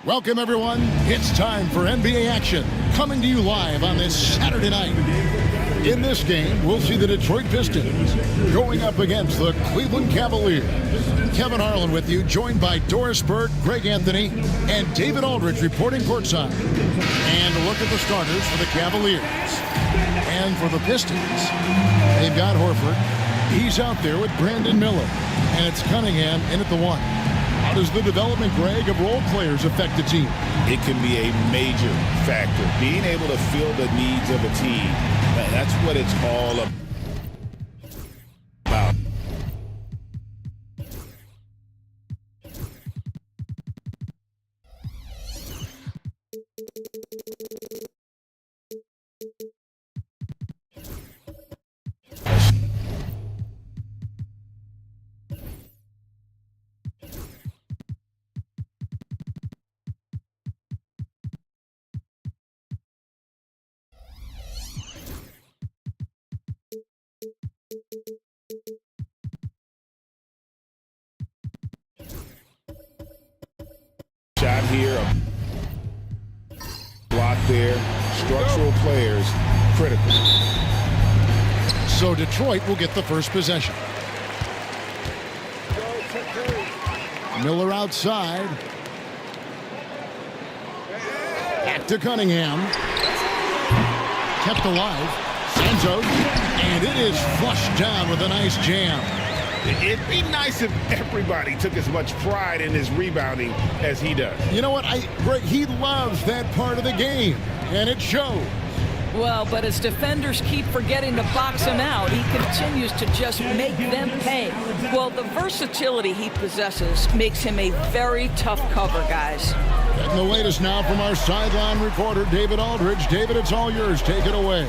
Welcome, everyone. It's time for NBA action, coming to you live on this Saturday night. In this game, we'll see the Detroit Pistons going up against the Cleveland Cavaliers. Kevin Harlan with you, joined by Doris Burke, Greg Anthony, and David Aldridge reporting courtside. And a look at the starters for the Cavaliers. And for the Pistons, they've got Horford. He's out there with Brandon Miller. And it's Cunningham in at the 1. How does the development, Greg, of role players affect the team? It can be a major factor. Being able to fill the needs of a team, that's what it's all about. Shot here, a block there, structural players, critical. So Detroit will get the first possession. Miller outside. Back to Cunningham. Kept alive. Sanzo. And it is flushed down with a nice jam. It'd be nice if everybody took as much pride in his rebounding as he does. You know what? Greg, he loves that part of the game, and it shows. Well, but as defenders keep forgetting to box him out, he continues to just make them pay. Well, the versatility he possesses makes him a very tough cover, guys. And the latest now from our sideline reporter, David Aldridge. David, it's all yours. Take it away.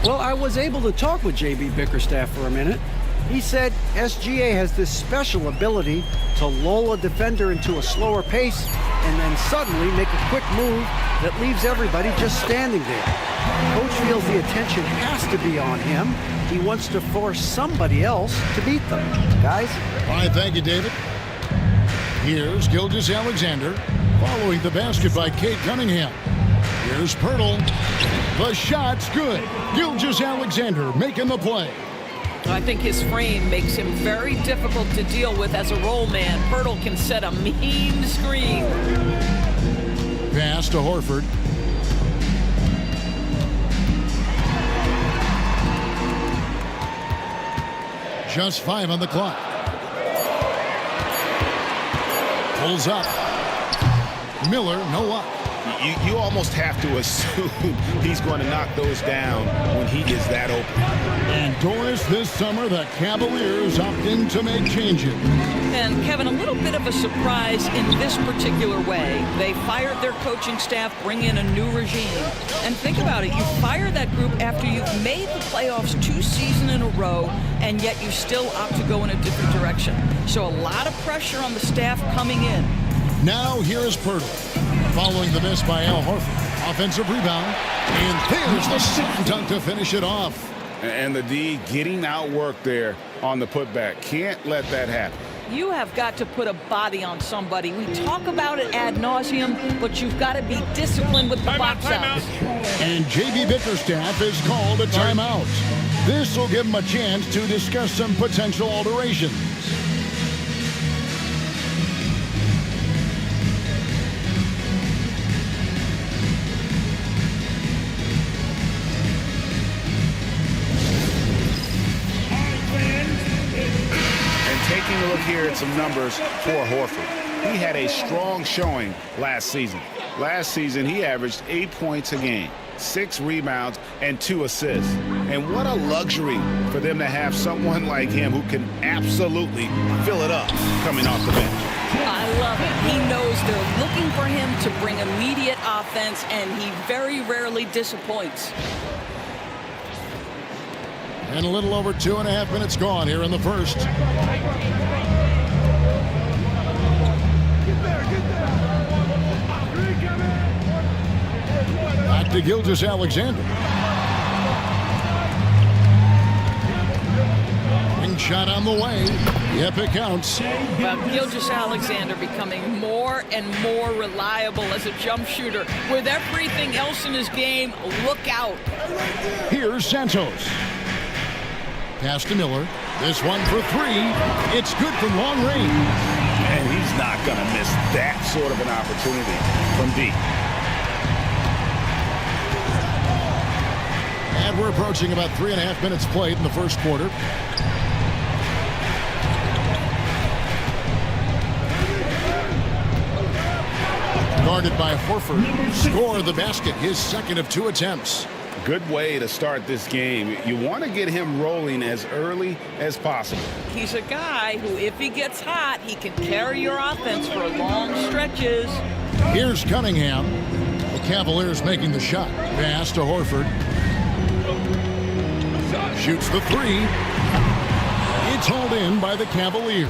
Well, I was able to talk with J.B. Bickerstaff for a minute. He said SGA has this special ability to lull a defender into a slower pace and then suddenly make a quick move that leaves everybody just standing there. Coach feels the attention has to be on him. He wants to force somebody else to beat them. Guys? All right, thank you, David. Here's Gilgeous-Alexander following the basket by Cade Cunningham. Here's Pirtle. The shot's good. Gilgeous-Alexander making the play. I think his frame makes him very difficult to deal with as a roll man. Pirtle can set a mean screen. Pass to Horford. Just 5 on the clock. Pulls up. Miller, no luck. You almost have to assume he's going to knock those down when he is that open. And Doris, this summer, the Cavaliers opt in to make changes. And Kevin, a little bit of a surprise in this particular way. They fired their coaching staff, bring in a new regime. And think about it, you fire that group after you've made the playoffs 2 seasons in a row, and yet you still opt to go in a different direction. So a lot of pressure on the staff coming in. Now here is Pirtle. Following the miss by Al Horford. Offensive rebound. And there's the slam dunk to finish it off. And the D getting outworked there on the putback. Can't let that happen. You have got to put a body on somebody. We talk about it ad nauseum, but you've got to be disciplined with the box outs. And J.B. Bickerstaff is called a timeout. This will give him a chance to discuss some potential alterations. Taking a look here at some numbers for Horford. He had a strong showing last season. Last season, he averaged 8 points a game, 6 rebounds, and 2 assists. And what a luxury for them to have someone like him who can absolutely fill it up coming off the bench. I love it. He knows they're looking for him to bring immediate offense, and he very rarely disappoints. And a little over 2.5 minutes gone here in the first. Back to Gilgeous-Alexander. Wing shot on the way. Yep, it counts. Well, Gilgeous-Alexander becoming more and more reliable as a jump shooter. With everything else in his game, look out. Here's Santos. Pass to Miller. This one for three. It's good from long range. And he's not going to miss that sort of an opportunity from deep. And we're approaching about 3.5 minutes played in the first quarter. Guarded by Horford. Score the basket, his second of 2 attempts. Good way to start this game. You want to get him rolling as early as possible. He's a guy who, if he gets hot, he can carry your offense for long stretches. Here's Cunningham. The Cavaliers making the shot. Pass to Horford. Shoots the three. It's hauled in by the Cavaliers.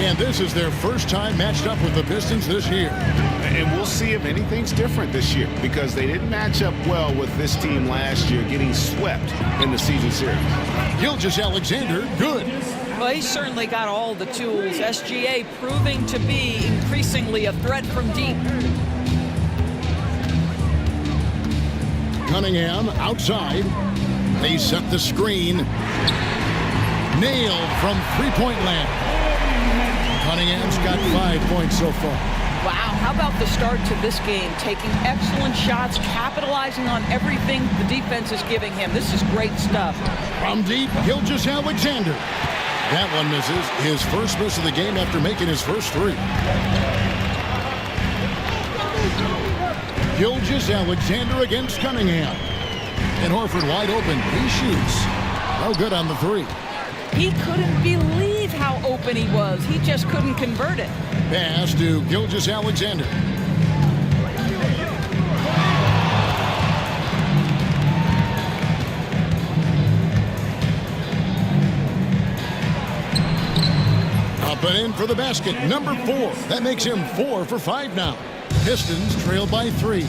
And this is their first time matched up with the Pistons this year. And we'll see if anything's different this year, because they didn't match up well with this team last year, getting swept in the season series. Gilgeous-Alexander, good. Well, he's certainly got all the tools. SGA proving to be increasingly a threat from deep. Cunningham outside. They set the screen. Nailed from three-point land. Cunningham's got 5 points so far. Wow, how about the start to this game? Taking excellent shots, capitalizing on everything the defense is giving him. This is great stuff. From deep, Gilgeous-Alexander. That one misses. His first miss of the game after making his first three. Gilgeous-Alexander against Cunningham. And Horford wide open. He shoots. No good on the three. He couldn't believe how open he was. He just couldn't convert it. Pass to Gilgeous-Alexander. Up and in for the basket. Number 4. That makes him 4 for 5 now. Pistons trail by 3.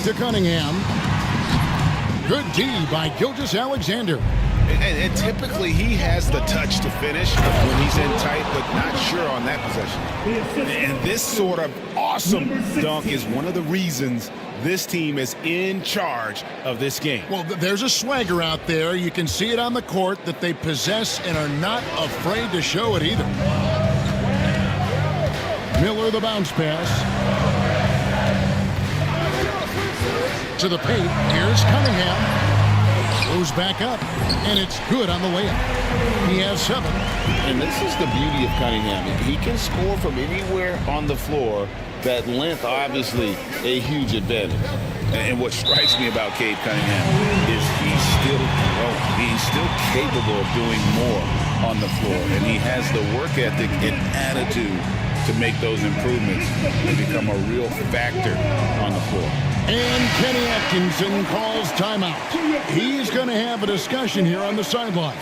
To Cunningham. Good D by Gilgeous-Alexander. And typically he has the touch to finish when he's in tight, but not sure on that possession. And this sort of awesome dunk is one of the reasons this team is in charge of this game. Well, there's a swagger out there. You can see it on the court that they possess and are not afraid to show it either. Miller the bounce pass. To the paint. Here's Cunningham. Goes back up. And it's good on the layup. He has 7. And this is the beauty of Cunningham. He can score from anywhere on the floor. That length, obviously, a huge advantage. And what strikes me about Cade Cunningham is he's still capable of doing more on the floor. And he has the work ethic and attitude to make those improvements and become a real factor on the floor. And Kenny Atkinson calls timeout. He's going to have a discussion here on the sideline.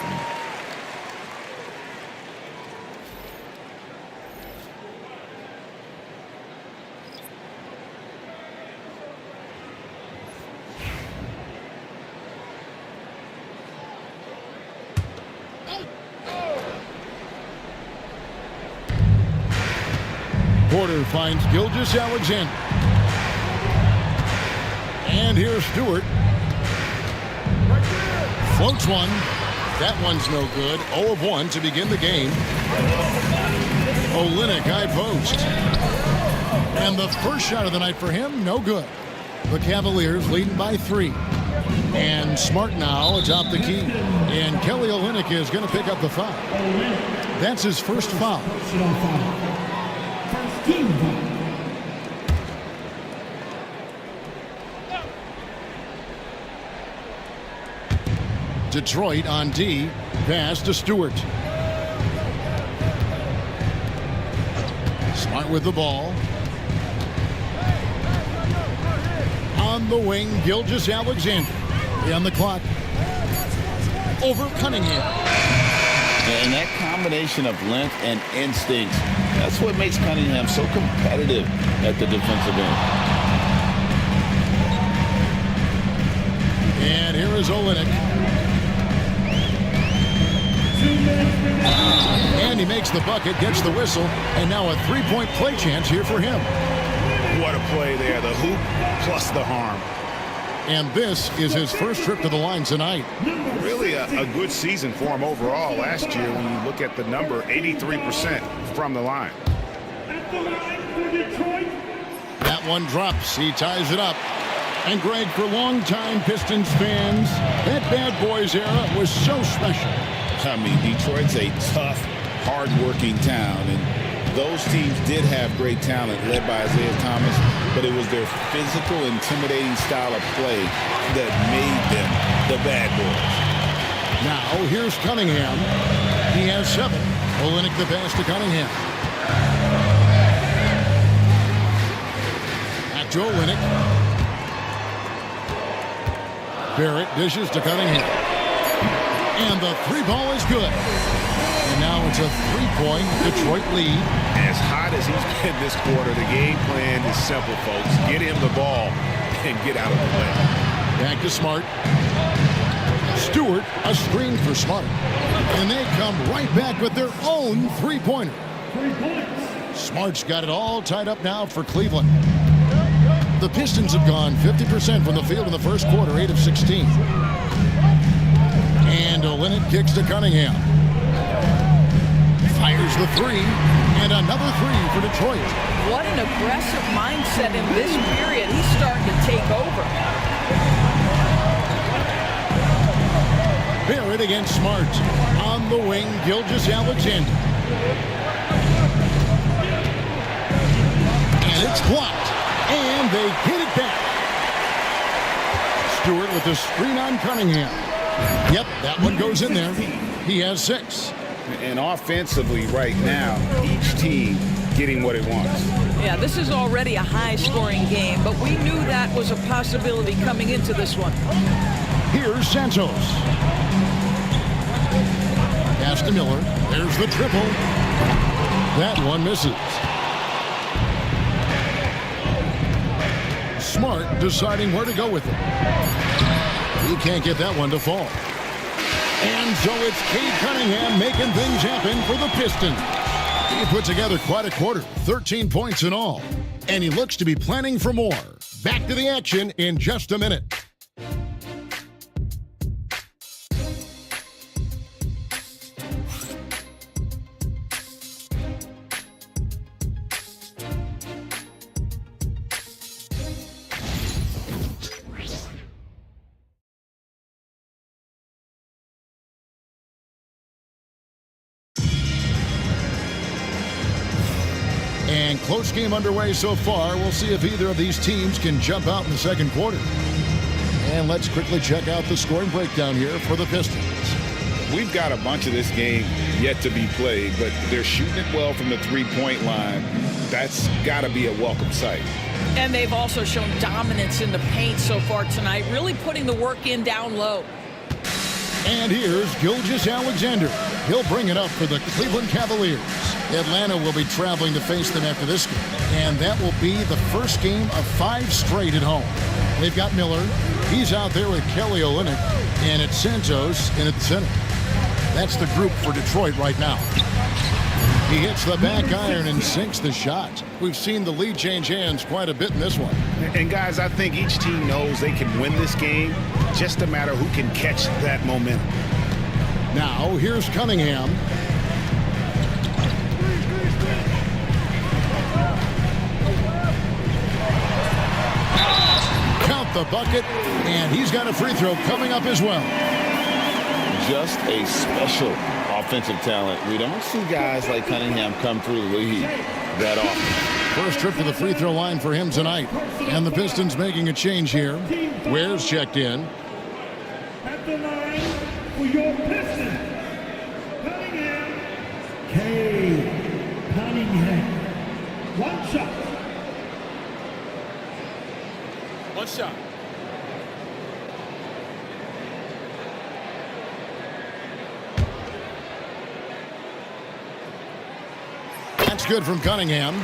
Porter finds Gilgeous-Alexander. And here's Stewart. Floats one. That one's no good. 0 of 1 to begin the game. Olynyk high post. And the first shot of the night for him, no good. The Cavaliers leading by 3. And Smart now atop the key. And Kelly Olynyk is going to pick up the foul. That's his first foul. Detroit on D. Pass to Stewart. Smart with the ball. On the wing, Gilgeous-Alexander. On the clock. Over Cunningham. And that combination of length and instincts. That's what makes Cunningham so competitive at the defensive end. And here is Olynyk. And he makes the bucket, gets the whistle, and now a three-point play chance here for him. What a play there. The hoop plus the harm. And this is his first trip to the line tonight. Really a good season for him overall last year when you look at the number, 83% from the line. That one drops. He ties it up. And Greg, for longtime Pistons fans, that Bad Boys era was so special. I mean, Detroit's a tough, hard-working town, and those teams did have great talent led by Isaiah Thomas, but it was their physical, intimidating style of play that made them the Bad Boys. Now, here's Cunningham. He has 7. Olynyk the pass to Cunningham. Back to Olynyk. Barrett dishes to Cunningham. And the 3-ball is good. And now it's a 3-point Detroit lead. As hot as he's been this quarter, the game plan is simple, folks. Get him the ball and get out of the way. Back to Smart. Stewart, a screen for Smart. And they come right back with their own 3-pointer. Smart's got it all tied up now for Cleveland. The Pistons have gone 50% from the field in the first quarter, 8 of 16. And Olynyk kicks to Cunningham. Fires the 3, and another 3 for Detroit. What an aggressive mindset in this period. He's starting to take over. Barrett against Smart. On the wing, Gilgeous-Alexander. And it's blocked. And they hit it back. Stewart with the screen on Cunningham. Yep, that one goes in there. He has 6. And offensively right now, each team getting what it wants. Yeah, this is already a high-scoring game, but we knew that was a possibility coming into this one. Here's Santos. Pass to Miller. There's the triple. That one misses. Smart deciding where to go with it. He can't get that one to fall. And so it's Cade Cunningham making things happen for the Pistons. He put together quite a quarter, 13 points in all. And he looks to be planning for more. Back to the action in just a minute. And close game underway so far. We'll see if either of these teams can jump out in the second quarter. And let's quickly check out the scoring breakdown here for the Pistons. We've got a bunch of this game yet to be played, but they're shooting it well from the three-point line. That's got to be a welcome sight. And they've also shown dominance in the paint so far tonight, really putting the work in down low. And here's Gilgeous-Alexander. He'll bring it up for the Cleveland Cavaliers. Atlanta will be traveling to face them after this game. And that will be the first game of 5 straight at home. They've got Miller. He's out there with Kelly Olynyk. And it's Santos in at the center. That's the group for Detroit right now. He hits the back iron and sinks the shot. We've seen the lead change hands quite a bit in this one. And guys, I think each team knows they can win this game. Just a matter who can catch that momentum. Now, here's Cunningham. Count the bucket, and he's got a free throw coming up as well. Just a special offensive talent. We don't see guys like Cunningham come through the league that often. First trip to the free throw line for him tonight. And the Pistons making a change here. Ware's checked in. At the line for your Pistons, Cunningham, Cade Cunningham. One shot. One shot. That's good from Cunningham.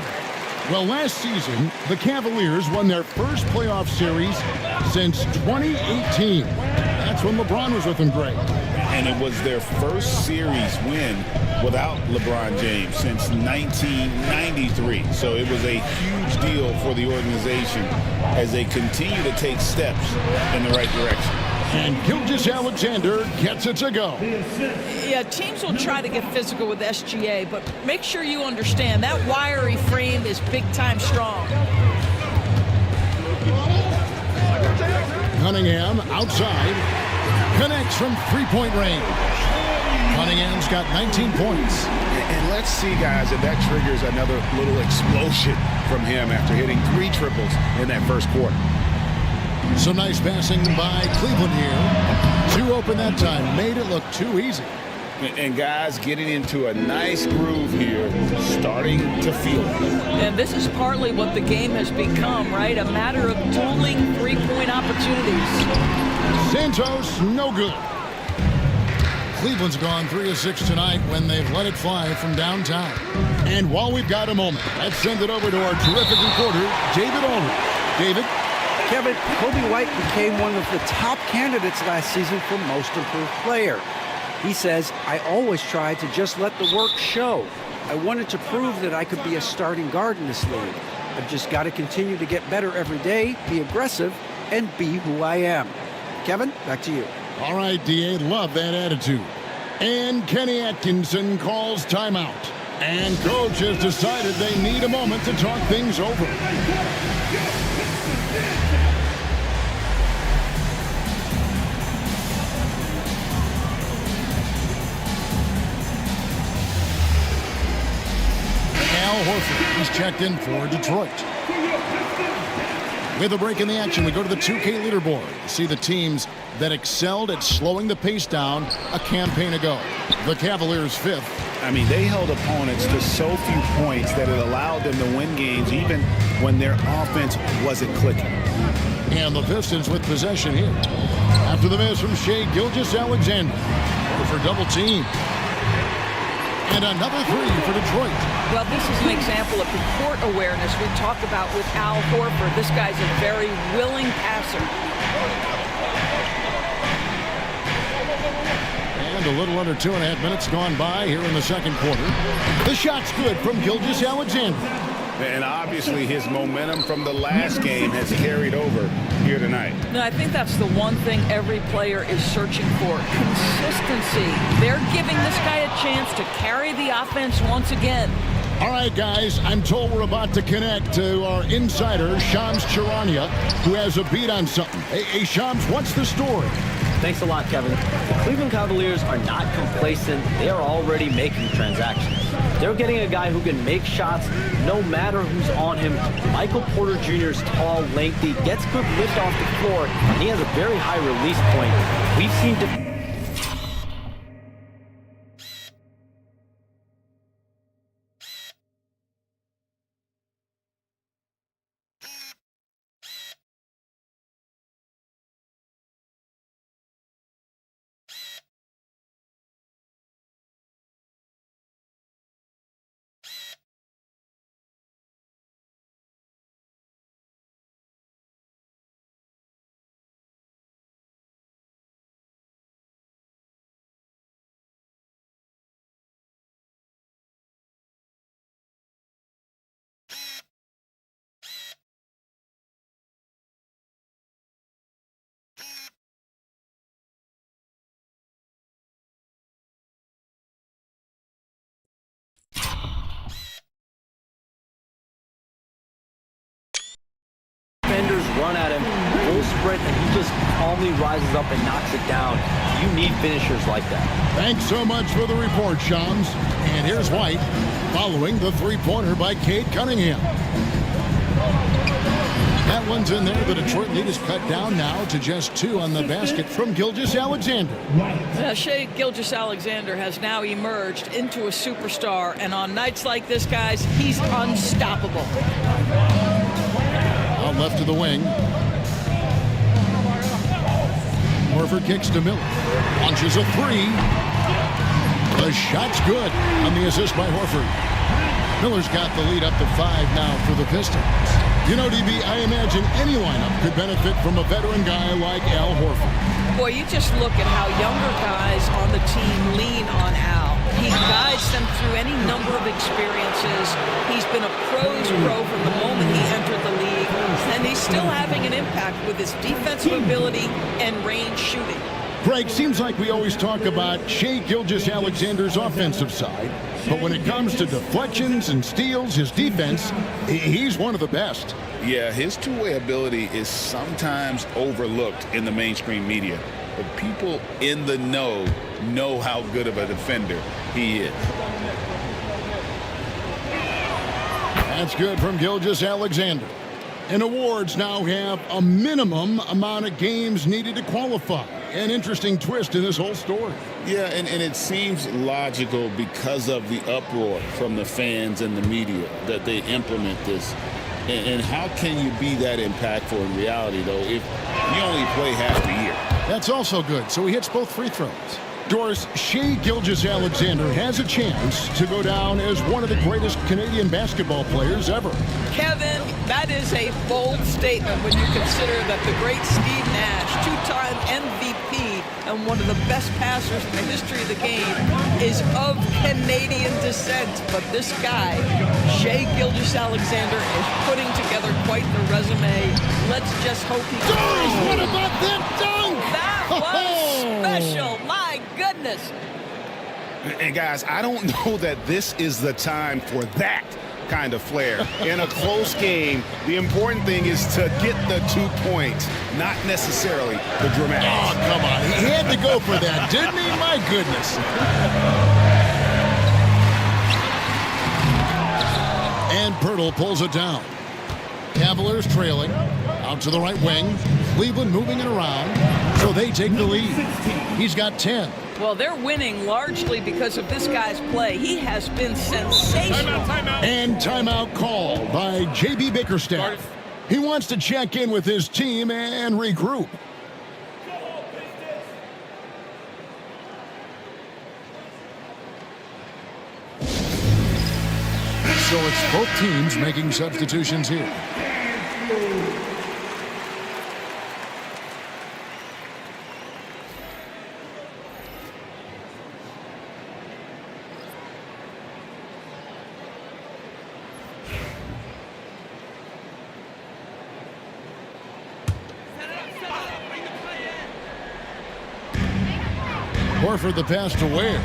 Well, last season, the Cavaliers won their first playoff series since 2018. That's when LeBron was with them great. And it was their first series win without LeBron James since 1993. So it was a huge deal for the organization as they continue to take steps in the right direction. And Gilgeous-Alexander gets it to go. Yeah, teams will try to get physical with SGA, but make sure you understand that wiry frame is big-time strong. Cunningham outside. Connects from three-point range. Cunningham's got 19 points. And let's see, guys, if that triggers another little explosion from him after hitting 3 triples in that first quarter. Some nice passing by Cleveland here. 2 open that time. Made it look too easy. And guys getting into a nice groove here, starting to feel it. And this is partly what the game has become, right? A matter of dueling three-point opportunities. Santos, no good. Cleveland's gone 3 of 6 tonight when they've let it fly from downtown. And while we've got a moment, let's send it over to our terrific reporter, David Ulrich. David? Kevin, Kobe White became one of the top candidates last season for Most Improved Player. He says, I always tried to just let the work show. I wanted to prove that I could be a starting guard in this league. I've just got to continue to get better every day, be aggressive, and be who I am. Kevin, back to you. All right, D.A., love that attitude. And Kenny Atkinson calls timeout. And coach has decided they need a moment to talk things over. Al Horford is checked in for Detroit. With a break in the action, we go to the 2K leaderboard. See the teams that excelled at slowing the pace down a campaign ago. The Cavaliers 5th. I mean, they held opponents to so few points that it allowed them to win games even when their offense wasn't clicking. And the Pistons with possession here. After the miss from Shai Gilgeous-Alexander. For double team. And another 3 for Detroit. Well, this is an example of the court awareness we talked about with Al Horford. This guy's a very willing passer. And a little under 2.5 minutes gone by here in the second quarter. The shot's good from Gilgeous-Alexander. And obviously his momentum from the last game has carried over here tonight. No, I think that's the one thing every player is searching for. Consistency. They're giving this guy a chance to carry the offense once again. All right, guys, I'm told we're about to connect to our insider, Shams Charania, who has a beat on something. Hey, Shams, what's the story? Thanks a lot, Kevin. The Cleveland Cavaliers are not complacent. They are already making transactions. They're getting a guy who can make shots no matter who's on him. Michael Porter Jr. is tall, lengthy, gets good lift off the floor, and he has a very high release point. We've seen defenders run at him, full sprint, and he just calmly rises up and knocks it down. You need finishers like that. Thanks so much for the report, Shams. And here's White following the three-pointer by Cade Cunningham. That one's in there. The Detroit lead is cut down now to just 2 on the basket from Gilgeous-Alexander. Shai Gilgeous-Alexander has now emerged into a superstar, and on nights like this, guys, he's unstoppable. Out left to the wing. Horford kicks to Miller. Launches a 3. The shot's good on the assist by Horford. Miller's got the lead up to 5 now for the Pistons. You know, DB, I imagine any lineup could benefit from a veteran guy like Al Horford. Boy, you just look at how younger guys on the team lean on Al. He guides them through any number of experiences. He's been a pro's pro from the moment he entered the league, and he's still having an impact with his defensive ability and range shooting. Greg, seems like we always talk about Shai Gilgeous-Alexander's offensive side, but when it comes to deflections and steals, his defense, he's one of the best. Yeah, his two-way ability is sometimes overlooked in the mainstream media, but people in the know how good of a defender he is. That's good from Gilgeous-Alexander. And awards now have a minimum amount of games needed to qualify. An interesting twist in this whole story. Yeah, and it seems logical because of the uproar from the fans and the media that they implement this. And how can you be that impactful in reality, though, if you only play half the year? That's also good. So he hits both free throws. Doris, Shai Gilgeous-Alexander has a chance to go down as one of the greatest Canadian basketball players ever. Kevin, that is a bold statement when you consider that the great Steve Nash, two-time MVP and one of the best passers in the history of the game, is of Canadian descent. But this guy, Shai Gilgeous-Alexander, is putting together quite the resume. Let's just hope he... Doris, what about that dunk? That was special. My goodness. And guys, I don't know that this is the time for that kind of flair. In a close game, the important thing is to get the 2 points, not necessarily the dramatics. Oh, come on. He had to go for that, didn't he? My goodness. And Pirtle pulls it down. Cavaliers trailing. Out to the right wing. Cleveland moving it around. So they take the lead. He's got 10. Well, they're winning largely because of this guy's play. He has been sensational. And timeout called by JB Bickerstaff. He wants to check in with his team and regroup. So it's both teams making substitutions here. Horford the pass to Ware.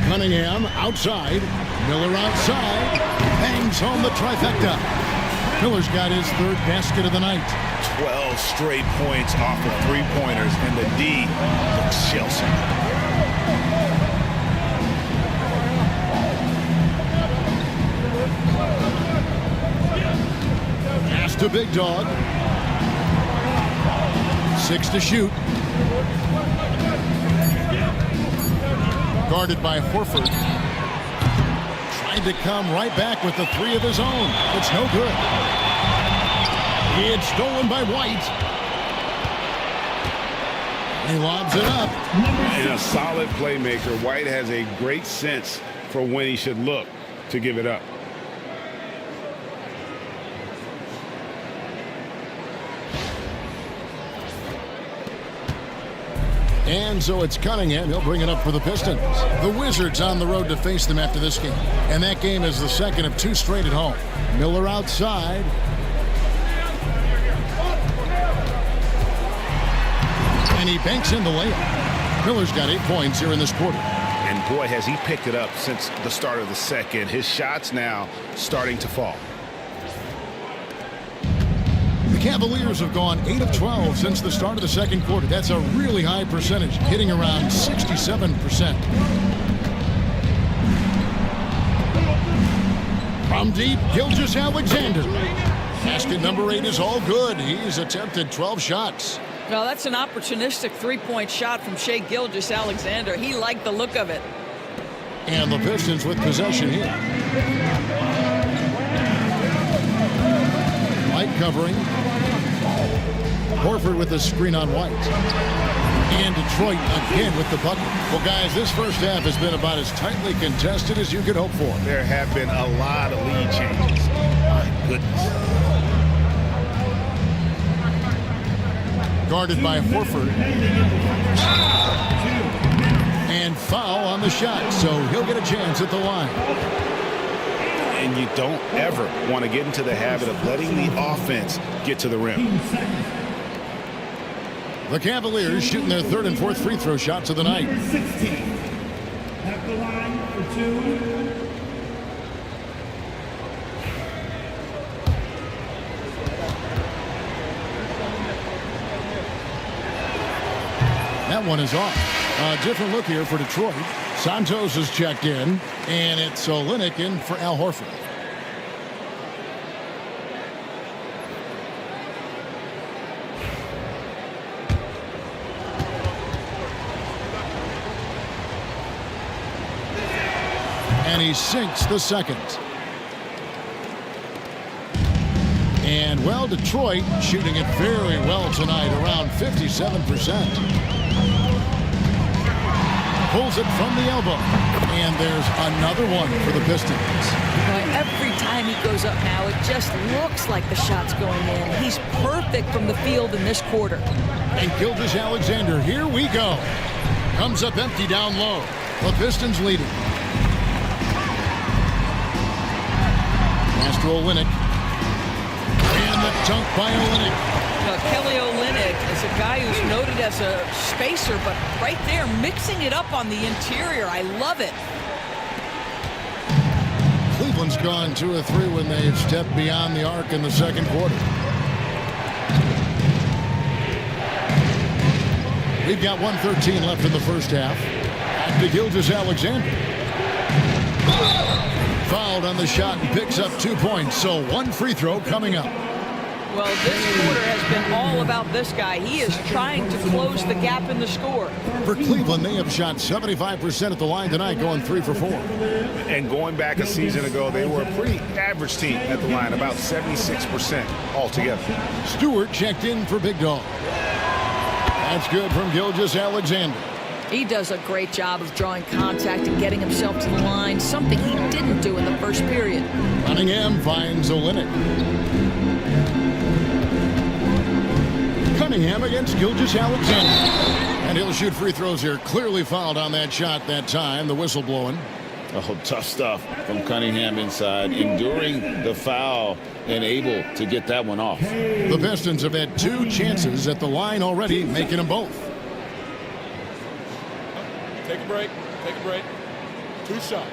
Cunningham outside. Miller outside. Bangs home the trifecta. Miller's got his third basket of the night. 12 straight points off of three-pointers, and the D looks Chelsea. Pass to Big Dog. 6 to shoot. Guarded by Horford. Trying to come right back with the 3 of his own. It's no good. It's stolen by White. He lobs it up. And a solid playmaker, White has a great sense for when he should look to give it up. And so it's Cunningham. He'll bring it up for the Pistons. The Wizards on the road to face them after this game. And that game is the second of 2 straight at home. Miller outside. And he banks in the layup. Miller's got 8 points here in this quarter. And boy, has he picked it up since the start of the second. His shots now starting to fall. The Cavaliers have gone 8 of 12 since the start of the second quarter. That's a really high percentage, hitting around 67%. From deep, Gilgeous-Alexander. Basket number 8 is all good. He's attempted 12 shots. Well, that's an opportunistic three-point shot from Shai Gilgeous-Alexander. He liked the look of it. And the Pistons with possession here. White covering. Horford with the screen on White. And Detroit again with the bucket. Well, guys, this first half has been about as tightly contested as you could hope for. There have been a lot of lead changes. My goodness. Guarded by Horford. And foul on the shot, so he'll get a chance at the line. And you don't ever want to get into the habit of letting the offense get to the rim. The Cavaliers shooting their third and fourth free throw shots of the night. Number 16 at the line for 2. That one is off. A different look here for Detroit. Santos has checked in, and it's Olynyk in for Al Horford. And he sinks the second. And, well, Detroit shooting it very well tonight, around 57%. Pulls it from the elbow. And there's another one for the Pistons. Boy, every time he goes up now, it just looks like the shot's going in. He's perfect from the field in this quarter. And Gilgeous-Alexander, here we go. Comes up empty down low. The Pistons leading. Master Olynyk. And the dunk by Olynyk. Kelly Olynyk is a guy who's noted as a spacer, but right there, mixing it up on the interior. I love it. Cleveland's gone 2 of 3 when they've stepped beyond the arc in the second quarter. We've got 1:13 left in the first half. Back to Gilgeous-Alexander. Fouled on the shot and picks up 2 points, so one free throw coming up. Well, this quarter has been all about this guy. He is trying to close the gap in the score. For Cleveland, they have shot 75% at the line tonight, going 3 for 4. And going back a season ago, they were a pretty average team at the line, about 76% altogether. Stewart checked in for Big Dog. That's good from Gilgeous-Alexander. He does a great job of drawing contact and getting himself to the line, something he didn't do in the first period. Cunningham finds Olynyk. Cunningham against Gilgeous-Alexander. And he'll shoot free throws here. Clearly fouled on that shot that time. The whistle blowing. Oh, tough stuff from Cunningham inside, enduring the foul and able to get that one off. The Pistons have had 2 chances at the line already, making them both. Take a break. Take a break. 2 shots.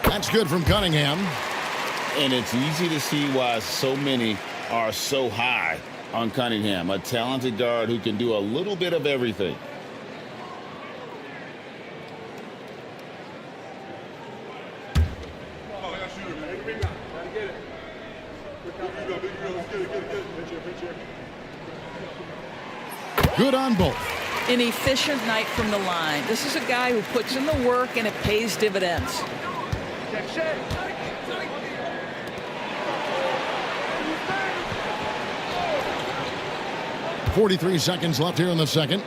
That's good from Cunningham. And it's easy to see why so many are so high on Cunningham, a talented guard who can do a little bit of everything. Good on both. An efficient night from the line. This is a guy who puts in the work and it pays dividends. 43 seconds left here in the second.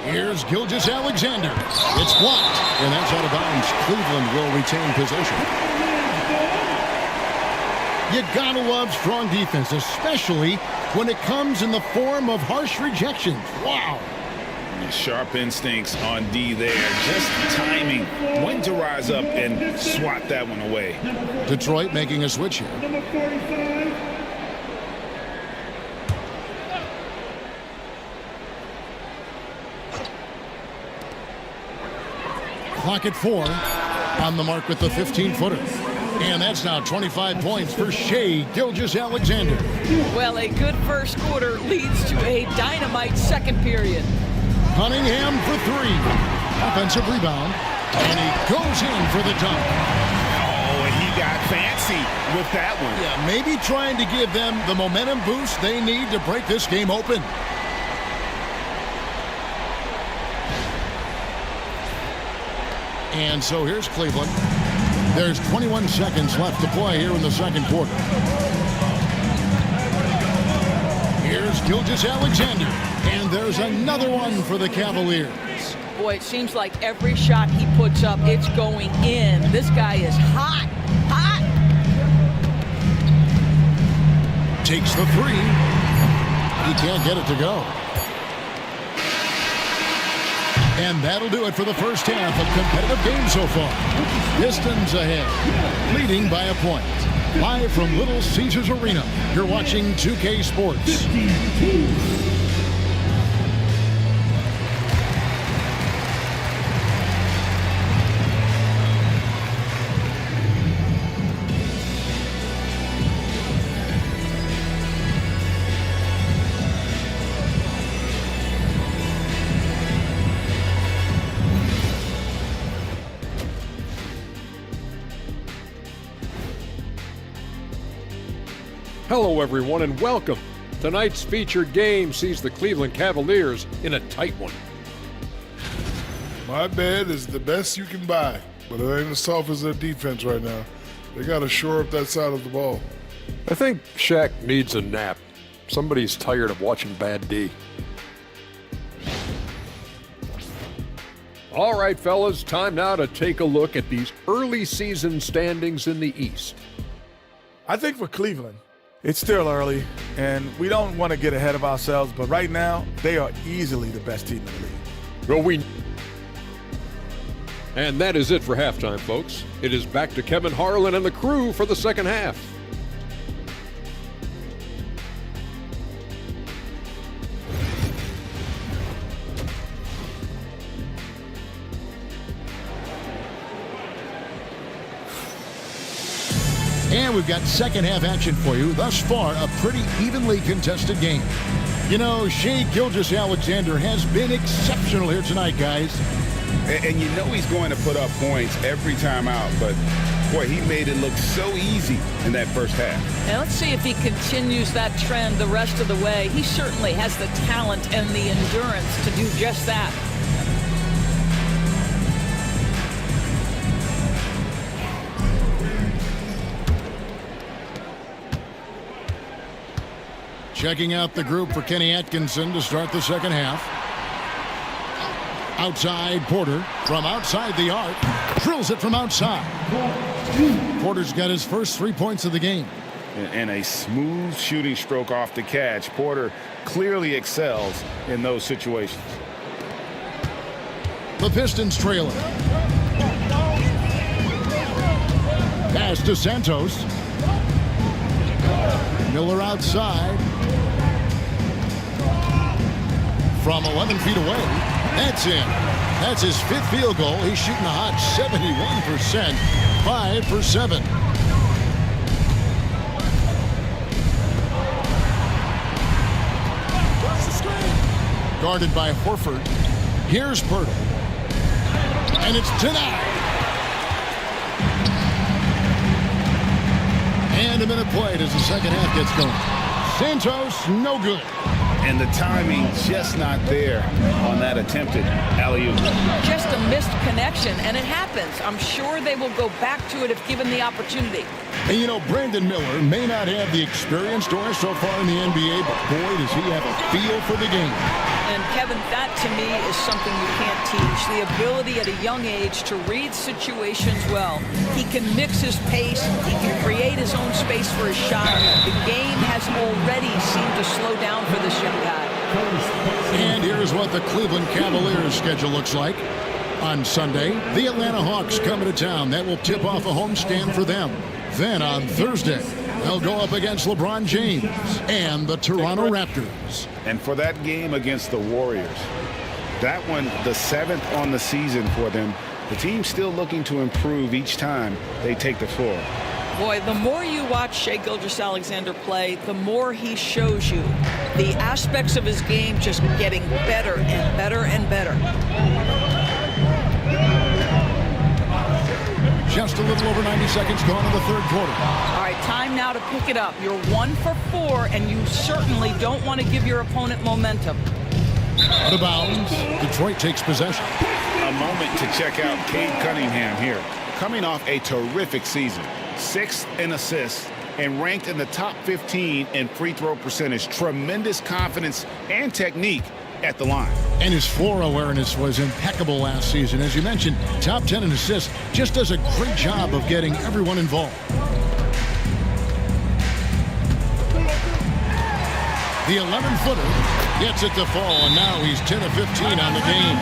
Here's Gilgeous-Alexander. It's blocked, and that's out of bounds. Cleveland will retain possession. You gotta love strong defense, especially when it comes in the form of harsh rejections. Wow. Sharp instincts on D there. Just timing when to rise up and swat that one away. Detroit making a switch here. Number 45. Clock at 4. On the mark with the 15-footer. And that's now 25 points for Shai Gilgeous-Alexander. Well, a good first quarter leads to a dynamite second period. Cunningham for 3. Offensive rebound. And he goes in for the dunk. Oh, and he got fancy with that one. Yeah, maybe trying to give them the momentum boost they need to break this game open. And so here's Cleveland. There's 21 seconds left to play here in the second quarter. Here's Gilgeous-Alexander. And there's another one for the Cavaliers. Boy, it seems like every shot he puts up, it's going in. This guy is hot, hot. Takes the three. He can't get it to go. And that'll do it for the first half of competitive game so far. Pistons ahead, leading by a point. Live from Little Caesars Arena, you're watching 2K Sports. Hello, everyone, and welcome. Tonight's featured game sees the Cleveland Cavaliers in a tight one. My bed is the best you can buy, but it ain't as tough as their defense right now. They got to shore up that side of the ball. I think Shaq needs a nap. Somebody's tired of watching Bad D. All right, fellas, time now to take a look at these early season standings in the East. I think for Cleveland, it's still early, and we don't want to get ahead of ourselves, but right now, they are easily the best team in the league. And that is it for halftime, folks. It is back to Kevin Harlan and the crew for the second half. And we've got second half action for you. Thus far, a pretty evenly contested game. You know, Shai Gilgeous-Alexander has been exceptional here tonight, guys. And you know he's going to put up points every time out, but boy, he made it look so easy in that first half. And let's see if he continues that trend the rest of the way. He certainly has the talent and the endurance to do just that. Checking out the group for Kenny Atkinson to start the second half. Outside Porter from outside the arc. Drills it from outside. Porter's got his first 3 points of the game. And a smooth shooting stroke off the catch. Porter clearly excels in those situations. The Pistons trailing. Pass to Santos. Miller outside. From 11 feet away. That's in. That's his fifth field goal. He's shooting a hot 71%. 5 for 7. Guarded by Horford. Here's Pirtle. And it's denied. And a minute played as the second half gets going. Santos, no good. And the timing just not there on that attempted alley-oop. Just a missed connection, and it happens. I'm sure they will go back to it if given the opportunity. And you know, Brandon Miller may not have the experience, Doris, so far in the NBA, but boy, does he have a feel for the game. And Kevin, that to me is something you can't teach. The ability at a young age to read situations well. He can mix his pace. He can create his own space for his shot. The game has already seemed to slow down for this young guy. And here's what the Cleveland Cavaliers schedule looks like. On Sunday, the Atlanta Hawks come to town. That will tip off a homestand for them. Then on Thursday, they'll go up against LeBron James and the Toronto Raptors. And for that game against the Warriors, that one, the 7th on the season for them, the team's still looking to improve each time they take the floor. Boy, the more you watch Shai Gilgeous-Alexander play, the more he shows you the aspects of his game just getting better and better and better. Just a little over 90 seconds gone in the third quarter. All right, time now to pick it up. You're 1 for 4, and you certainly don't want to give your opponent momentum. Out of bounds. Detroit takes possession. A moment to check out Cade Cunningham here. Coming off a terrific season. 6th in assists and ranked in the top 15 in free throw percentage. Tremendous confidence and technique at the line. And his floor awareness was impeccable last season. As you mentioned, top 10 in assists. Just does a great job of getting everyone involved. The 11-footer gets it to fall, and now he's 10 of 15 on the game.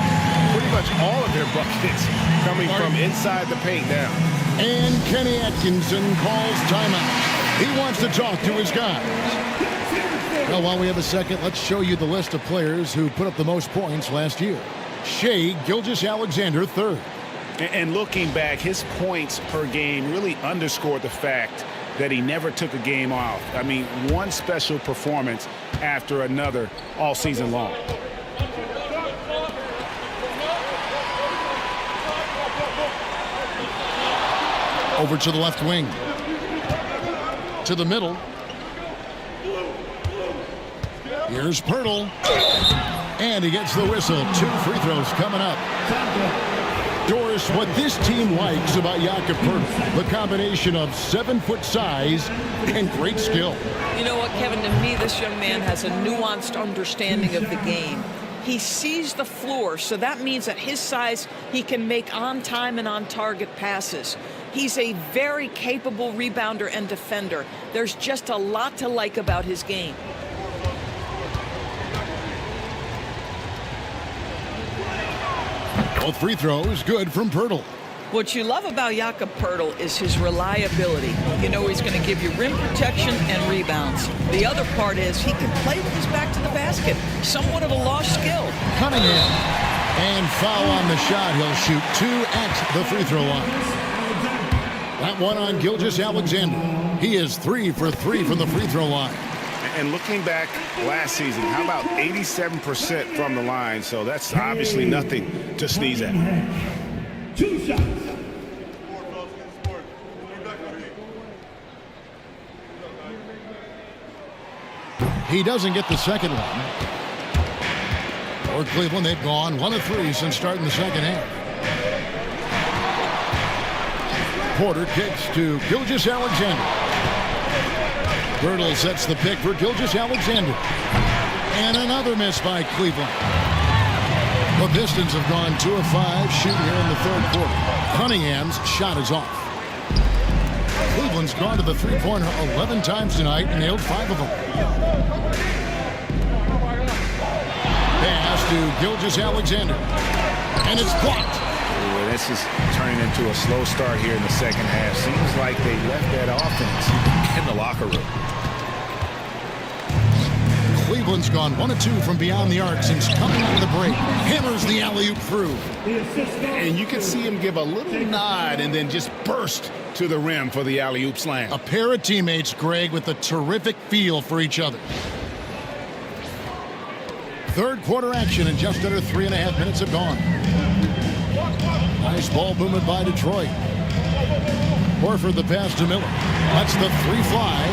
Pretty much all of their buckets coming from inside the paint now. And Kenny Atkinson calls timeout. He wants to talk to his guys. Well, while we have a second, let's show you the list of players who put up the most points last year. Shai Gilgeous-Alexander, third. And looking back, his points per game really underscored the fact that he never took a game off. I mean, one special performance after another all season long. Over to the left wing. To the middle. Here's Pirtle. And he gets the whistle. 2 free throws coming up. Doris, what this team likes about Jakob Pirtle, the combination of 7-foot size and great skill. You know what, Kevin, to me, this young man has a nuanced understanding of the game. He sees the floor, so that means at his size, he can make on-time and on-target passes. He's a very capable rebounder and defender. There's just a lot to like about his game. Both free throws good from Pirtle. What you love about Jakob Pirtle is his reliability. You know he's going to give you rim protection and rebounds. The other part is he can play with his back to the basket. Somewhat of a lost skill. Cunningham. And foul on the shot. He'll shoot 2 at the free throw line. That one on Gilgeous-Alexander. He is 3 for 3 from the free throw line. And looking back last season, how about 87% from the line? So that's obviously nothing to sneeze at. 2 shots. He doesn't get the second one. For Cleveland, they've gone 1 of 3 since starting the second half. Porter kicks to Gilgeous-Alexander. Pirtle sets the pick for Gilgeous-Alexander. And another miss by Cleveland. The Pistons have gone 2 of 5 shooting here in the third quarter. Cunningham's shot is off. Cleveland's gone to the three-pointer 11 times tonight and nailed 5 of them. Pass to Gilgeous-Alexander. And it's blocked. Well, this is turning into a slow start here in the second half. Seems like they left that offense in the locker room. Cleveland's gone 1 of 2 from beyond the arc since coming out of the break. Hammers the alley-oop through. And you can see him give a little nod and then just burst to the rim for the alley-oop slam. A pair of teammates, Greg, with a terrific feel for each other. Third quarter action and just under 3.5 minutes have gone. Nice ball movement by Detroit. Horford the pass to Miller. That's the 3 fly.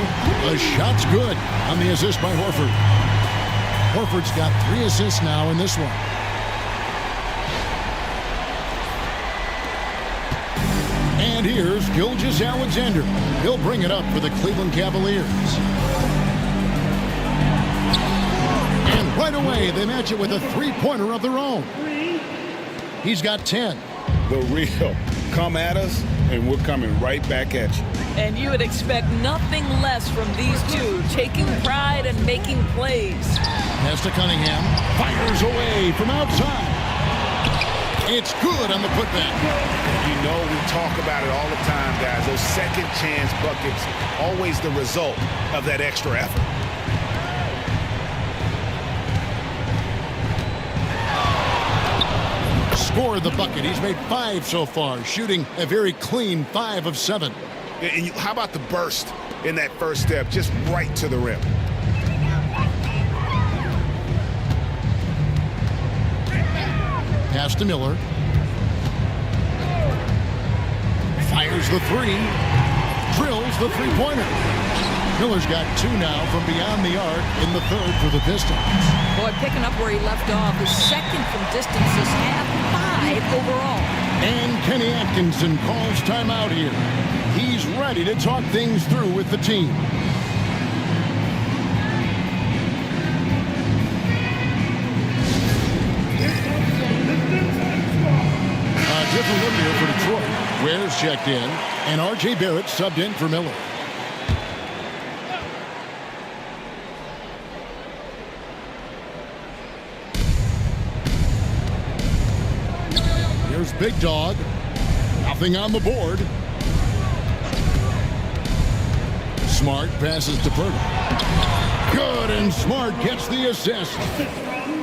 The shot's good on the assist by Horford. Horford's got 3 assists now in this one. And here's Gilgeous-Alexander. He'll bring it up for the Cleveland Cavaliers. And right away, they match it with a 3-pointer of their own. He's got 10. The real. Come at us, and we're coming right back at you. And you would expect nothing less from these two, taking pride and making plays. Pass to Cunningham. Fires away from outside. It's good on the putback. You know, we talk about it all the time, guys. Those second chance buckets, always the result of that extra effort. Scored the bucket. He's made 5 so far, shooting a very clean 5 of 7. And how about the burst in that first step, just right to the rim? Pass to Miller. Fires the 3. Drills the 3-pointer. Miller's got 2 now from beyond the arc in the third for the Pistons. Boy, picking up where he left off. His second from distance this half, 5 overall. And Kenny Atkinson calls timeout here. He's ready to talk things through with the team. A different look here for Detroit. Ware's checked in, and R.J. Barrett subbed in for Miller. Here's Big Dog. Nothing on the board. Smart passes to Purtle. Good, and Smart gets the assist.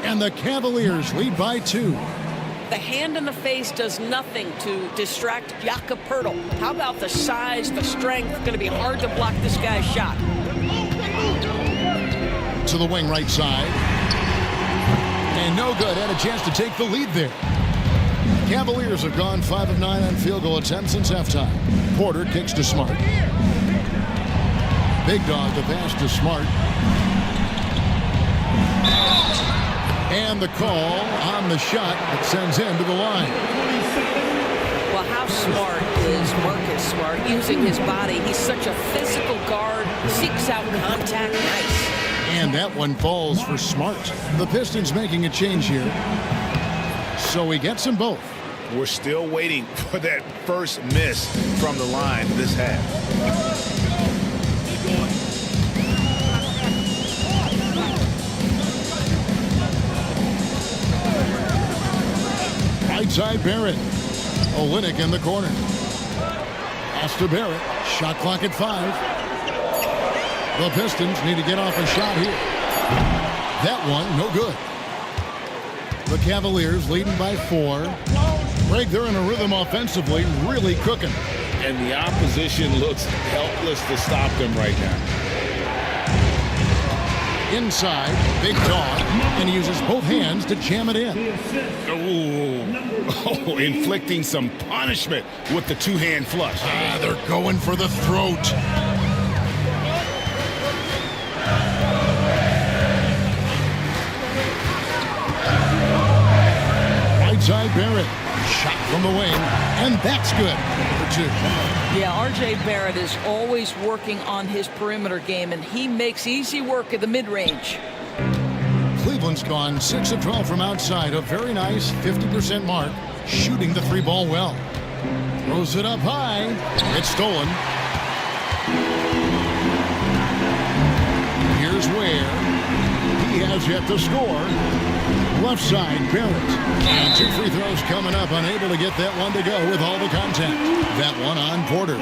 And the Cavaliers lead by 2. The hand in the face does nothing to distract Jakob Poeltl. How about the size, the strength? Going to be hard to block this guy's shot. To the wing right side. And no good. Had a chance to take the lead there. Cavaliers have gone 5 of 9 on field goal attempts since halftime. Porter kicks to Smart. Big Dog the pass to Smart. And the call on the shot that sends him to the line. Well, how smart is Marcus Smart using his body? He's such a physical guard, seeks out contact, nice. And that one falls for Smart. The Pistons making a change here. So he gets them both. We're still waiting for that first miss from the line this half. Right side Barrett. Olynyk in the corner. Pass to Barrett. Shot clock at 5. The Pistons need to get off a shot here. That one, no good. The Cavaliers leading by 4. Greg, they're in a rhythm offensively, really cooking. And the opposition looks helpless to stop them right now. Inside, Big Dog, and he uses both hands to jam it in. Oh, inflicting some punishment with the 2-hand flush. They're going for the throat. Right side Barrett. Shot from the wing, and that's good for 2. Yeah, R.J. Barrett is always working on his perimeter game, and he makes easy work at the mid-range. Cleveland's gone 6 of 12 from outside, a very nice 50% mark, shooting the 3-ball well. Throws it up high. It's stolen. Here's Ware. He has yet to score. Left side, Barrett. And 2 free throws coming up, unable to get that one to go with all the contact. That one on Porter.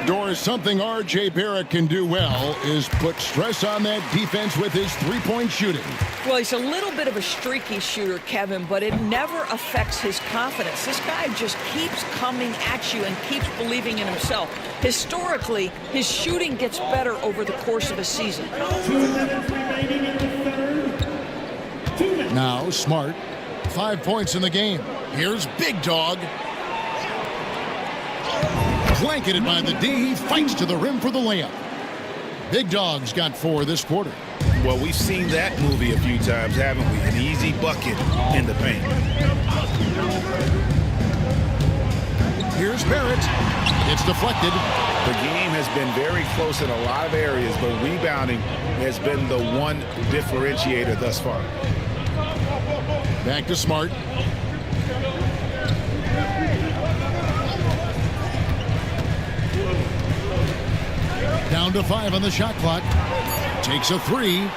Doris, something R.J. Barrett can do well is put stress on that defense with his 3-point shooting. Well, he's a little bit of a streaky shooter, Kevin, but it never affects his confidence. This guy just keeps coming at you and keeps believing in himself. Historically, his shooting gets better over the course of a season. 2 minutes remaining in the third. 2 minutes. Now, Smart. 5 points in the game. Here's Big Dog. Blanketed by the D. He fights to the rim for the layup. Big Dog's got 4 this quarter. Well, we've seen that movie a few times, haven't we? An easy bucket in the paint. Here's Barrett. It's deflected. The game has been very close in a lot of areas, but rebounding has been the one differentiator thus far. Back to Smart. Down to 5 on the shot clock. Takes a 3.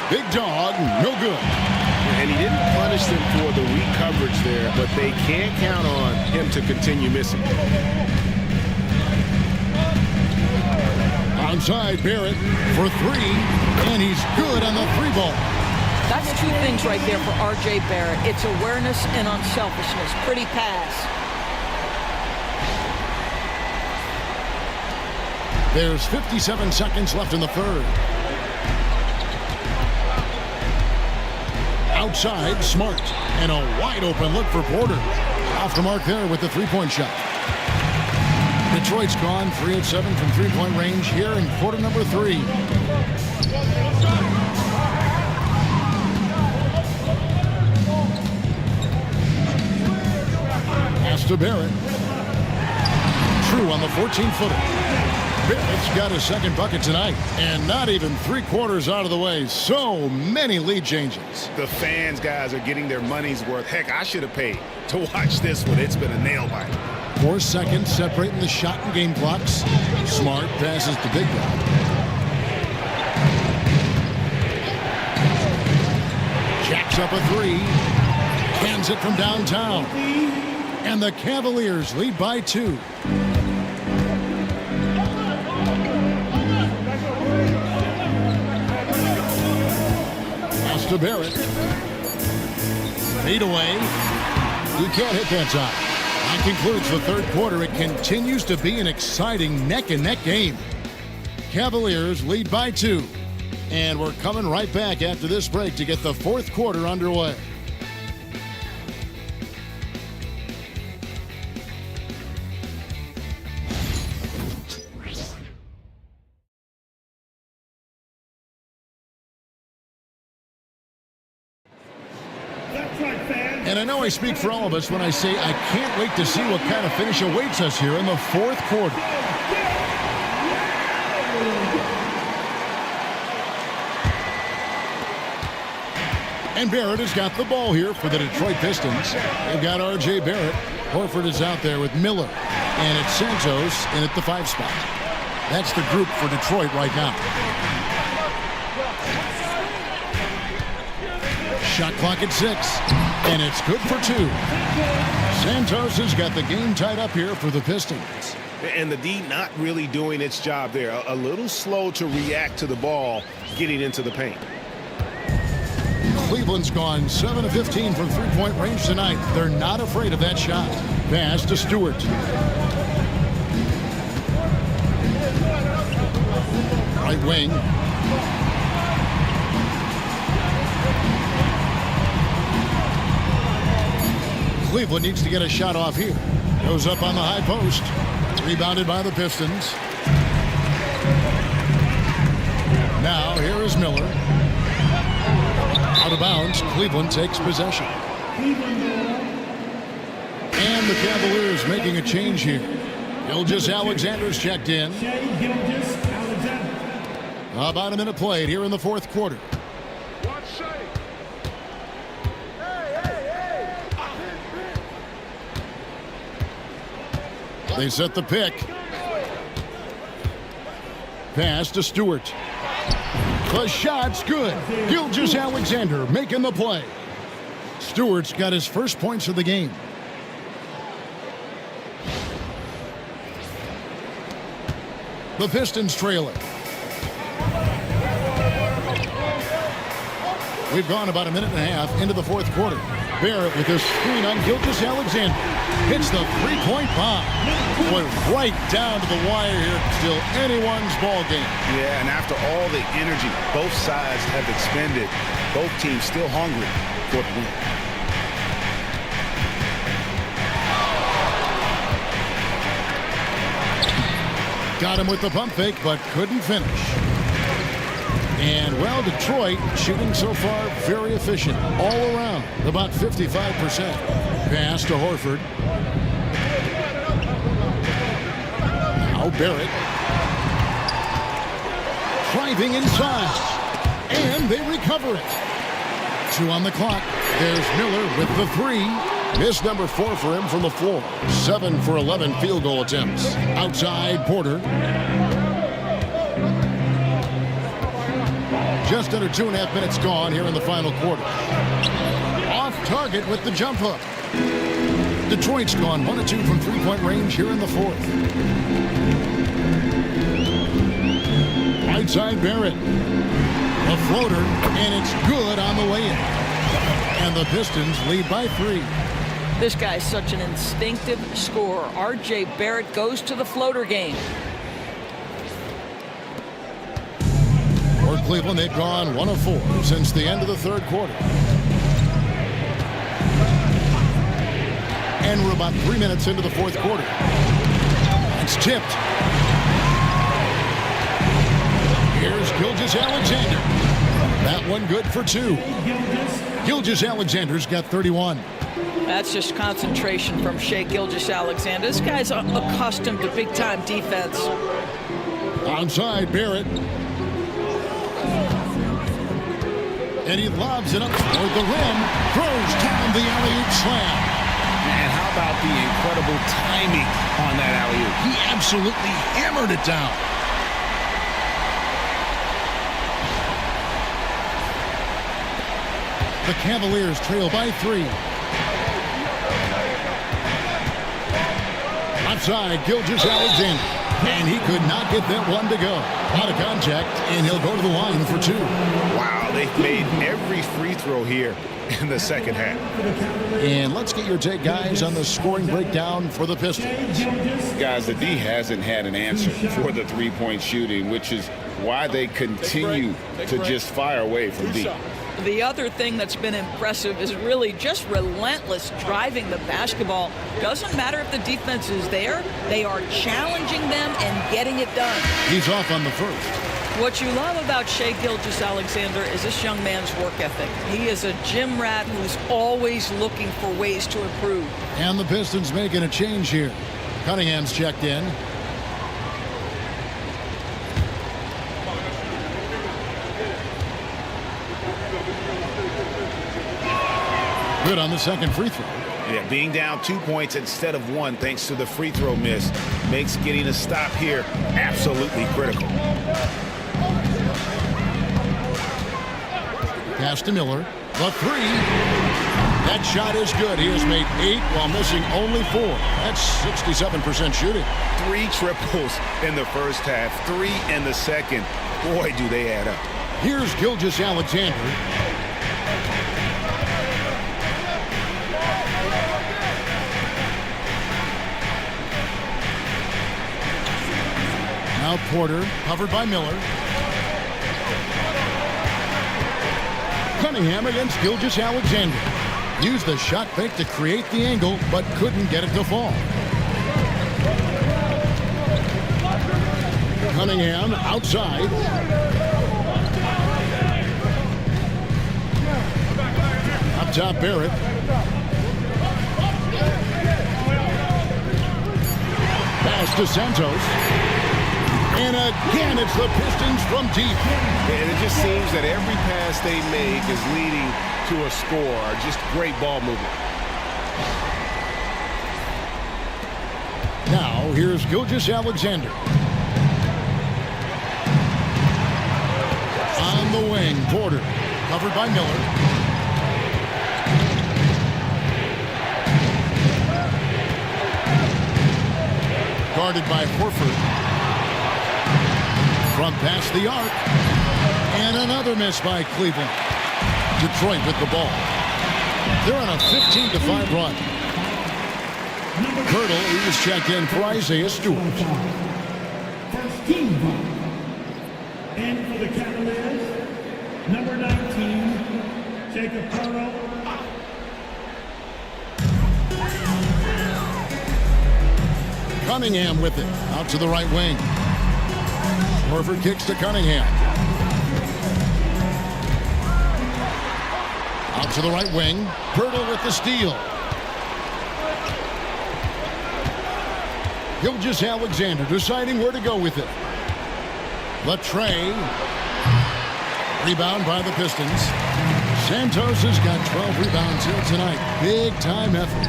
Big Dog, no good. And he didn't punish them for the weak coverage there, but they can't count on him to continue missing. Onside Barrett for 3, and he's good on the 3-ball. That's 2 things right there for R.J. Barrett. It's awareness and unselfishness. Pretty pass. There's 57 seconds left in the third. Outside, Smart. And a wide open look for Porter. Off the mark there with the 3-point shot. Detroit's gone 3 of 7 from three-point range here in quarter number 3. Pass to Barrett. True on the 14-footer. Barrett's got his second bucket tonight, and not even 3/4 out of the way. So many lead changes. The fans, guys, are getting their money's worth. Heck, I should have paid to watch this one. It's been a nail biter. 4 seconds separating the shot and game clocks. Smart passes to Big Guy. Jacks up a 3. Cans it from downtown. And the Cavaliers lead by 2. To Barrett. Lead away. You can't hit that time. That concludes the third quarter. It continues to be an exciting neck-and-neck game. Cavaliers lead by 2. And we're coming right back after this break to get the fourth quarter underway. And I know I speak for all of us when I say I can't wait to see what kind of finish awaits us here in the fourth quarter. And Barrett has got the ball here for the Detroit Pistons. They've got R.J. Barrett. Horford is out there with Miller. And it's Santos in at the 5 spot. That's the group for Detroit right now. Shot clock at 6, and it's good for 2. Santos has got the game tied up here for the Pistons. And the D not really doing its job there. A little slow to react to the ball getting into the paint. Cleveland's gone 7 of 15 from three-point range tonight. They're not afraid of that shot. Pass to Stewart. Right wing. Cleveland needs to get a shot off here. Goes up on the high post. Rebounded by the Pistons. Now here is Miller. Out of bounds. Cleveland takes possession. And the Cavaliers making a change here. Gilgeous-Alexander's checked in. About a minute played here in the fourth quarter. They set the pick. Pass to Stewart. The shot's good. Gilgeous-Alexander making the play. Stewart's got his first points of the game. The Pistons trailing. We've gone about a minute and a half into the fourth quarter. Barrett with his screen on Gilgeous-Alexander. Hits the three-point bomb. Went right down to the wire here. Still anyone's ball game. Yeah, and after all the energy both sides have expended, both teams still hungry for the win. Got him with the pump fake, but couldn't finish. And, well, Detroit shooting so far very efficient all around, about 55%. Pass to Horford. Now Barrett. Driving inside. And they recover it. 2 on the clock. There's Miller with the 3. Miss number 4 for him from the floor. 7 for 11 field goal attempts. Outside Porter. Just under 2.5 minutes gone here in the final quarter. Off target with the jump hook. Detroit's gone 1 of 2 from three-point range here in the fourth. Right side Barrett. A floater, and it's good on the way in. And the Pistons lead by 3. This guy's such an instinctive scorer. R.J. Barrett goes to the floater game. For Cleveland, they've gone 1 of 4 since the end of the third quarter. And we're about 3 minutes into the fourth quarter. That's It's tipped. Here's Gilgeous-Alexander. That one good for 2. Gilgeous-Alexander's got 31. That's just concentration from Shai Gilgeous-Alexander. This guy's accustomed to big-time defense. Onside, Barrett. And he lobs it up toward the rim. Throws down the alley-oop slam. And how about the incredible timing on that alley-oop? He absolutely hammered it down. The Cavaliers trail by 3. Outside, Gilgeous-Alexander. And he could not get that one to go. Out of contact, and he'll go to the line for 2. Wow, they've made every free throw here in the second half. And let's get your take, guys, on the scoring breakdown for the Pistons. Guys, the D hasn't had an answer for the three-point shooting, which is why they continue to just fire away from deep. The other thing that's been impressive is really just relentless driving the basketball. Doesn't matter if the defense is there, they are challenging them and getting it done. He's off on the first. What you love about Shai Gilgeous-Alexander is this young man's work ethic. He is a gym rat who's always looking for ways to improve. And the Pistons making a change here. Cunningham's checked in. Good on the second free throw. Yeah, being down 2 points instead of 1 thanks to the free throw miss makes getting a stop here absolutely critical. Pass to Miller. The 3. That shot is good. He has made 8 while missing only 4. That's 67% shooting. 3 triples in the first half, 3 in the second. Boy, do they add up. Here's Gilgeous-Alexander. Now Porter, covered by Miller. Cunningham against Gilgeous-Alexander. Used the shot fake to create the angle, but couldn't get it to fall. Cunningham outside. Up top, Barrett. Pass to Santos. And again, it's the Pistons from deep. And it just seems that every pass they make is leading to a score. Just great ball movement. Now, here's Gilgeous-Alexander. On the wing, Porter, covered by Miller. Guarded by Horford. From past the arc. And another miss by Cleveland. Detroit with the ball. They're on a 15-5 run. Pirtle is checked in for Isaiah Stewart. First team foul. And for the Cavaliers, number 19, Jacob Pirtle. Cunningham with it. Out to the right wing. Horford kicks to Cunningham. Out to the right wing. Pirtle with the steal. Gilgeous-Alexander deciding where to go with it. Latrey. Rebound by the Pistons. Santos has got 12 rebounds here tonight. Big time effort.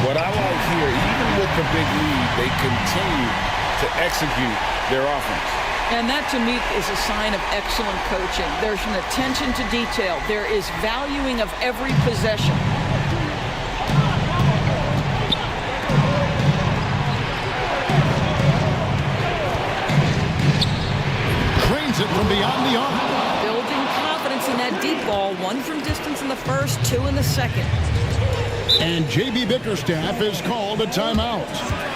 What I like here, even with the big lead, they continue to execute their offense. And that, to me, is a sign of excellent coaching. There's an attention to detail. There is valuing of every possession. Cranes it from beyond the arc. Building confidence in that deep ball. 1 from distance in the first, 2 in the second. And J.B. Bickerstaff has called a timeout.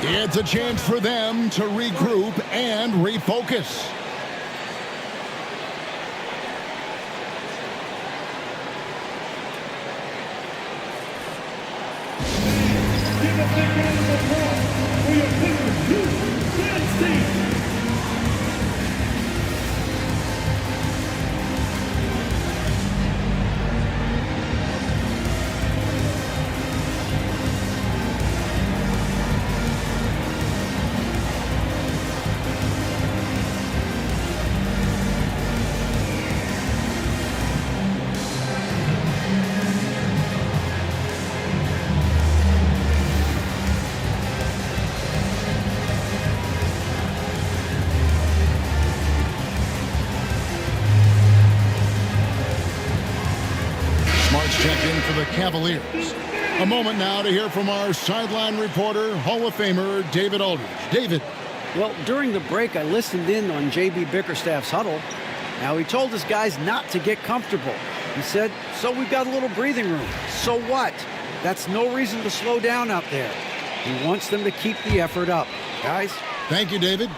It's a chance for them to regroup and refocus. Give a big round of applause for your Pistons. for the Cavaliers. A moment now to hear from our sideline reporter, Hall of Famer David Aldridge. David. Well, during the break, I listened in on J.B. Bickerstaff's huddle. Now, he told his guys not to get comfortable. He said, so we've got a little breathing room. So what? That's no reason to slow down out there. He wants them to keep the effort up. Guys? Thank you, David.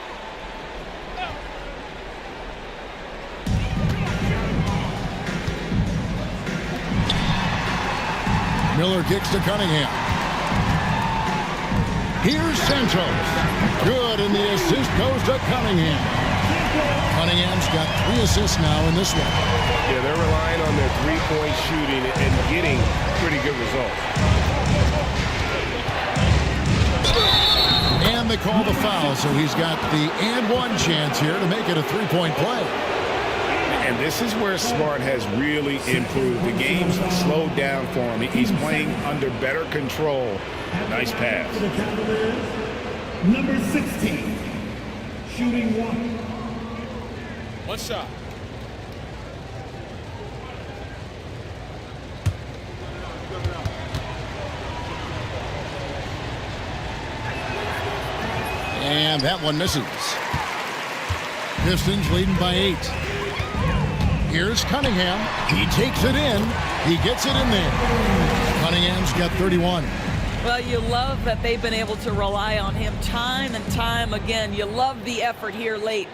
Miller kicks to Cunningham. Here's Santos. Good, and the assist goes to Cunningham. Cunningham's got 3 assists now in this one. Yeah, they're relying on their three-point shooting and getting pretty good results. And they call the foul, so he's got the and one chance here to make it a 3-point play. And this is where Smart has really improved. The game's slowed down for him. He's playing under better control. Nice pass. For the Cavaliers, number 16, shooting 1. One shot. And that one misses. Pistons leading by 8. Here's Cunningham. He takes it in. He gets it in there. Cunningham's got 31. Well, you love that they've been able to rely on him time and time again. You love the effort here late.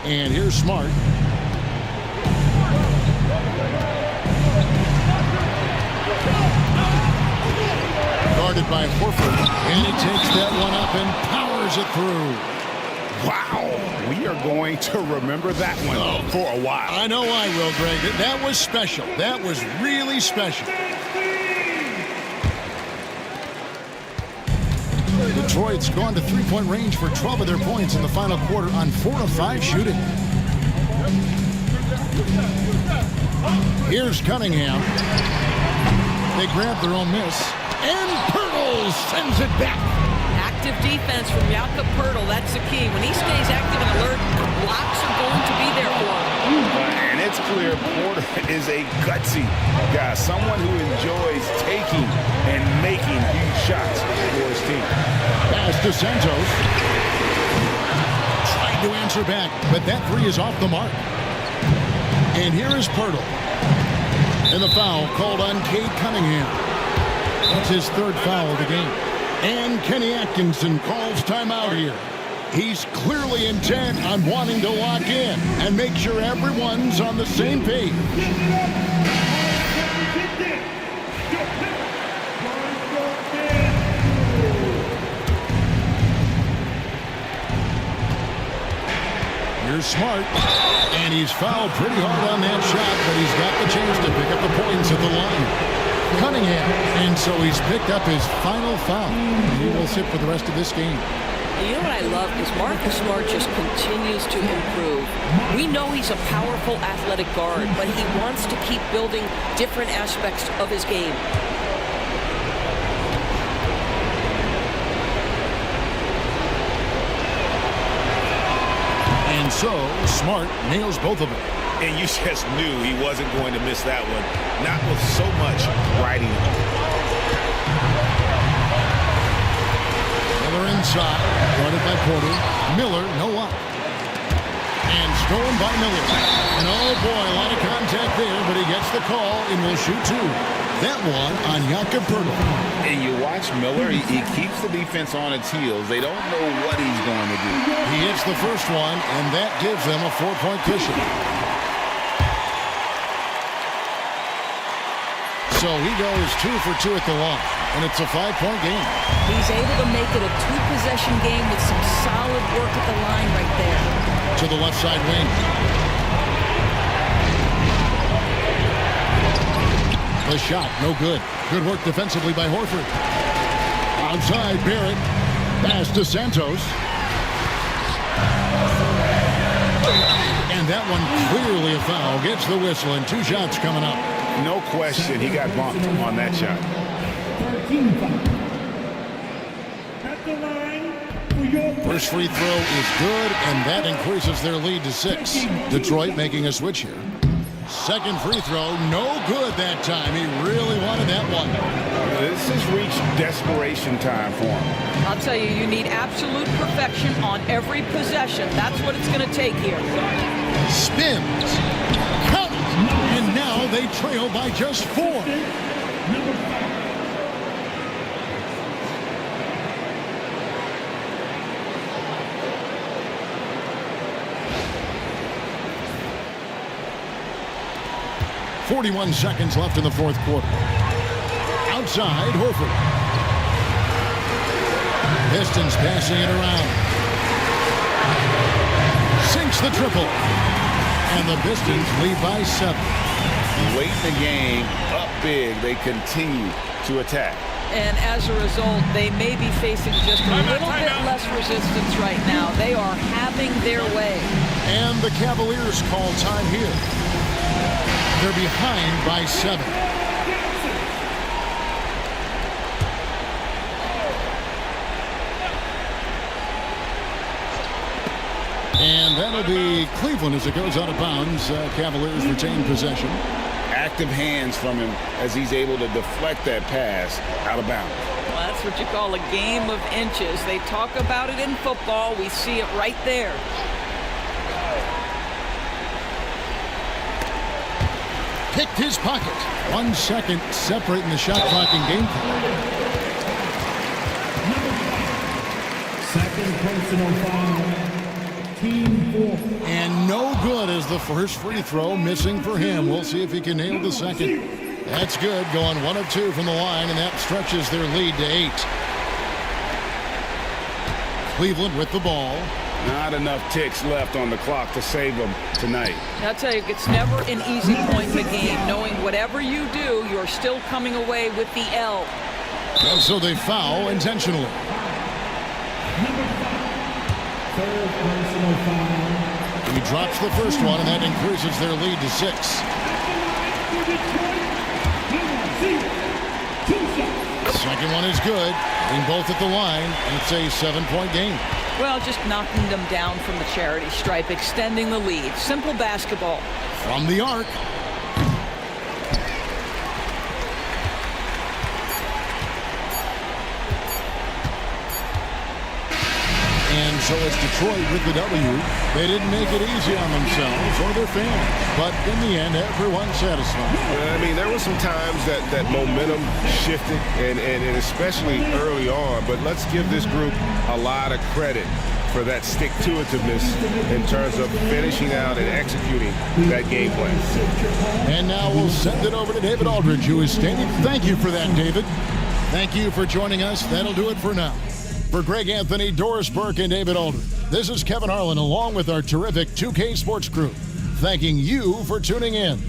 And here's Smart. Guarded by Horford, and he takes that one up and powers it through. Wow, we are going to remember that one for a while. I know I will, Greg. That was special. That was really special. Detroit's gone to three-point range for 12 of their points in the final quarter on 4 of 5 shooting. Here's Cunningham. They grab their own miss. And Pirtle sends it back. Active defense from Jakob Pirtle. That's the key. When he stays active and alert, blocks are going to be there for him. And it's clear Porter is a gutsy guy, someone who enjoys taking and making huge shots for his team. Pass to Santos. Trying to answer back, but that 3 is off the mark. And here is Pirtle. And the foul called on Cade Cunningham. That's his 3rd foul of the game. And Kenny Atkinson calls timeout here. He's clearly intent on wanting to lock in and make sure everyone's on the same page. Here's Smart. And he's fouled pretty hard on that shot, but he's got the chance to pick up the points at the line. Cunningham, and so he's picked up his final foul. He will sit for the rest of this game. You know what I love is Marcus Smart just continues to improve. We know he's a powerful athletic guard, but he wants to keep building different aspects of his game. And so Smart nails both of them. And you just knew he wasn't going to miss that one. Not with so much riding on it. Miller inside, guarded by Porter. Miller, no up. And stolen by Miller. And oh boy, a lot of contact there, but he gets the call and will shoot 2. That one on Jakob Pirtle. And you watch Miller, he keeps the defense on its heels. They don't know what he's going to do. He hits the first one, and that gives them a 4-point cushion. So he goes 2 for 2 at the line, and it's a 5-point game. He's able to make it a 2-possession game with some solid work at the line right there. To the left side wing. The shot, no good. Good work defensively by Horford. Outside, Barrett. Pass to Santos. And that one clearly a foul. Gets the whistle, and 2 shots coming up. No question, he got bumped on that shot. 13 foul. At the line First free throw is good, and that increases their lead to 6. Detroit making a switch here. Second free throw, no good that time. He really wanted that one. This has reached desperation time for him. I'll tell you, you need absolute perfection on every possession. That's what it's going to take here. Spins. Count it. And now they trail by just 4. .41 seconds left in the fourth quarter. Outside, Horford. Pistons passing it around. Sinks the triple. And the Pistons lead by 7. Late in the game, up big, they continue to attack. And as a result, they may be facing just a little bit less resistance right now. They are having their way. And the Cavaliers call time here. They're behind by 7. And that'll be Cleveland as it goes out of bounds. Cavaliers retain possession. Active hands from him as he's able to deflect that pass out of bounds. Well, that's what you call a game of inches. They talk about it in football. We see it right there. Picked his pocket. 1 second separating the shot clock and game clock. Second personal foul. Team 4. And no good as the first free throw missing for him. We'll see if he can nail the second. That's good. Going 1 of 2 from the line, and that stretches their lead to 8. Cleveland with the ball. Not enough ticks left on the clock to save them tonight. I'll tell you, it's never an easy point in the game, knowing whatever you do, you're still coming away with the L. And so they foul intentionally. Third personal foul. He drops the first one, and that increases their lead to 6. Second one is good. Being both at the line, and it's a 7-point game. Well, just knocking them down from the charity stripe, extending the lead. Simple basketball. From the arc. And so it's Detroit with the W. They didn't make it easy on themselves or their fans. But in the end, everyone's satisfied. I mean, there were some times that momentum shifted, and especially early on. But let's give this group a lot of credit for that stick-to-itiveness in terms of finishing out and executing that game plan. And now we'll send it over to David Aldridge, who is standing. Thank you for that, David. Thank you for joining us. That'll do it for now. For Greg Anthony, Doris Burke, and David Aldridge, this is Kevin Harlan along with our terrific 2K Sports crew, thanking you for tuning in.